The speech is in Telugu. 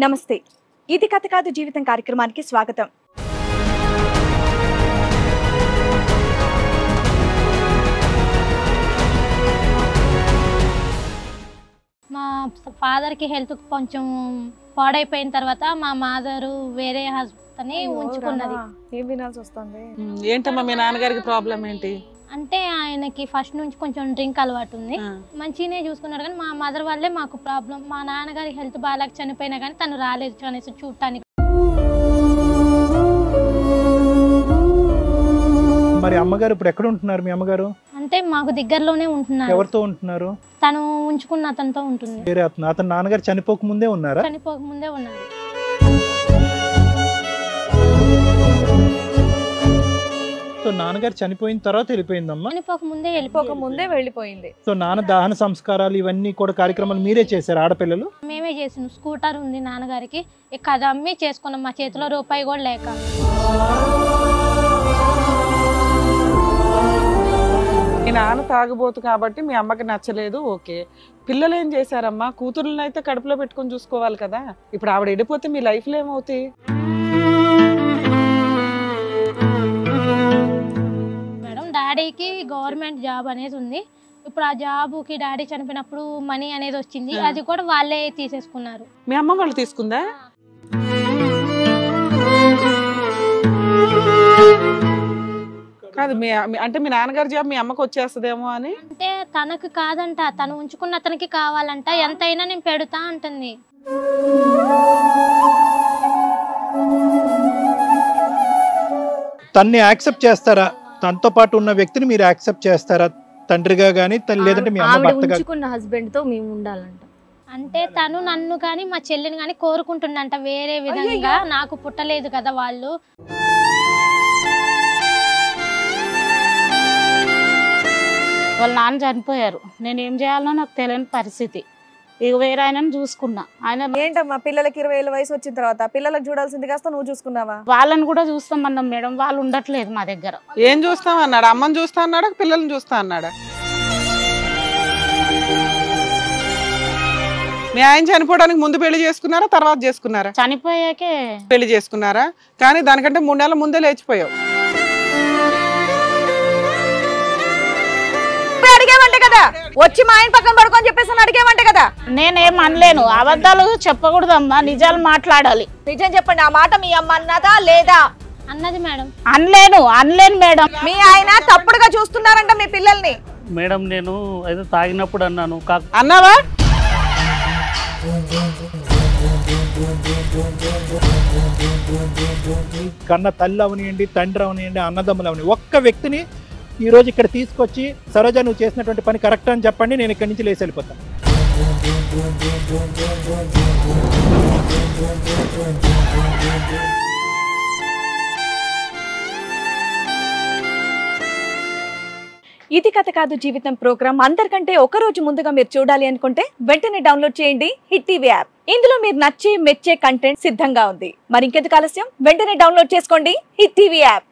నమస్తే, ఇది కథ కాదు జీవితం కార్యక్రమానికి స్వాగతం. మా ఫాదర్కి హెల్త్ కొంచెం పాడైపోయిన తర్వాత మా మాదరు వేరే హస్బెండ్ని ఉంచుకున్నది. ఏం వినాల్సి వస్తుంది? ఏంటమ్మా మీ నాన్నగారికి ప్రాబ్లం ఏంటి? అంటే ఆయనకి ఫస్ట్ నుంచి కొంచెం డ్రింక్ అలవాటు ఉంది. మంచిగానే చూసుకున్నాడు కానీ మా మదర్ వల్లే మాకు ప్రాబ్లం. మా నాన్నగారి హెల్త్ బాగాలేక చనిపోయినా కానీ తను రాలేదు అనేసి చూడటానికి. మరి అమ్మగారు ఇప్పుడు ఎక్కడ ఉంటున్నారు? మీ అమ్మగారు అంటే మాకు దగ్గరలోనే ఉంటున్నారు. ఎవరితో ఉంటున్నారు? తను ఉంచుకున్న అతనితో ఉంటుంది. వేరే అతను నాన్నగారు చనిపోక ముందే ఉన్నారా? చనిపోక ముందే ఉన్నారు. సో నాన్నగారు చనిపోయిన తర్వాత వెళ్ళిపోయిందమ్మా? చనిపోక ముందే వెళ్ళిపోయింది. సో నాన్న దహన సంస్కారాలు ఇవన్నీ కూడా కార్యక్రమాలు మీరే చేశారు? ఆడపిల్లలు మేమే చేసినాం. స్కూటర్ ఉంది నాన్నగారికి, ఇక అది అమ్మి చేసుకున్నాం. మా చేతిలో రూపాయి కూడా లేక. మీ నాన్న తాగుబోతు కాబట్టి మీ అమ్మకి నచ్చలేదు. ఓకే, పిల్లలు ఏం చేశారమ్మా? కూతురులను అయితే కడుపులో పెట్టుకొని చూసుకోవాలి కదా. ఇప్పుడు ఆవిడ వెళ్ళిపోతే మీ లైఫ్లో ఏమవుతాయి? మేడం, డాడీకి గవర్నమెంట్ జాబ్ అనేది ఉంది. ఇప్పుడు ఆ జాబుకి డాడీ చనిపోయినప్పుడు మనీ అనేది వచ్చింది, అది కూడా వాళ్ళే తీసేసుకున్నారు. మీ అమ్మ వాళ్ళు తీసుకుందా? కాదు, అంటే మీ నాన్నగారి జాబ్ మీ అమ్మకి వచ్చేస్తుందేమో అని. అంటే తనకు కాదంట, తను ఉంచుకున్న అతనికి కావాలంట. ఎంతైనా నేను పెడతా అంటుంది. తన్ని యాక్సెప్ట్ చేస్తారా? తనతో పాటు ఉన్న వ్యక్తిని మీరు యాక్సెప్ట్ చేస్తారా తండ్రిగా గానీ, లేదంటే మీ అమ్మ భర్తగా? ఉంచుకున్న హస్బెండ్ తో మేము ఉండాలంట. అంటే తను నన్ను కానీ మా చెల్లిని కానీ కోరుకుంటుండంట. వేరే విధంగా నాకు పుట్టలేదు కదా వాళ్ళు. వాళ్ళ నాన్న చనిపోయారు. నేను ఏం చేయాలనో నాకు తెలియని పరిస్థితి. ఇక వేరే ఆయనను చూసుకున్నా. ఆయన ఏంటమ్మా, పిల్లలకి 20 ఏళ్ళ వయసు వచ్చిన తర్వాత పిల్లలకు చూడాల్సింది కాస్త నువ్వు చూసుకున్నావా? వాళ్ళని కూడా చూస్తామన్నాం మేడం, వాళ్ళు ఉండట్లేదు మా దగ్గర. ఏం చూస్తాం అన్నాడు? అమ్మని చూస్తా అన్నాడా, పిల్లల్ని చూస్తా అన్నాడా? మీ ఆయన చనిపోవడానికి ముందు పెళ్లి చేసుకున్నారా, తర్వాత చేసుకున్నారా? చనిపోయాకే పెళ్లి చేసుకున్నారా? కానీ దానికంటే 3 నెలల ముందే లేచిపోయావు. అడిగేవంటే కదా, వచ్చి మా ఆయన పక్కన పడుకొని చెప్పేసి అడిగేవంటే కదా. నేనేం అనలేను, అబద్ధాలు చెప్పకూడదమ్మా, నిజాలు మాట్లాడాలి. నిజం చెప్పండి, ఆ మాట మీ అమ్మ అన్నదా లేదా? అన్నది మేడం. అనలేను మేడం. మీ ఆయన తప్పుడుగా చూస్తున్నారంట మీ పిల్లల్ని. మేడం, నేను అయితే తాగినప్పుడు అన్నాను. అన్నావా? కన్న తల్లి అవనియండి, తండ్రి అవనియండి, అన్నదమ్ములు అవని, ఒక్క వ్యక్తిని ఈ రోజు ఇక్కడ తీసుకొచ్చి సరోజ నువ్వు చేసినటువంటి పని కరెక్ట్ అని చెప్పండి, నేను ఇక్కడి నుంచి లేచి వెళ్ళిపోతాను. ఇది కథ కాదు జీవితం ప్రోగ్రామ్ అందరికంటే ఒక రోజు ముందుగా మీరు చూడాలి అనుకుంటే వెంటనే డౌన్లోడ్ చేయండి హిట్ టీవీ యాప్. ఇందులో మీరు నచ్చే మెచ్చే కంటెంట్ సిద్ధంగా ఉంది. మరి ఇంకెందుకు ఆలస్యం, వెంటనే డౌన్లోడ్ చేసుకోండి హిట్ టీవీ యాప్.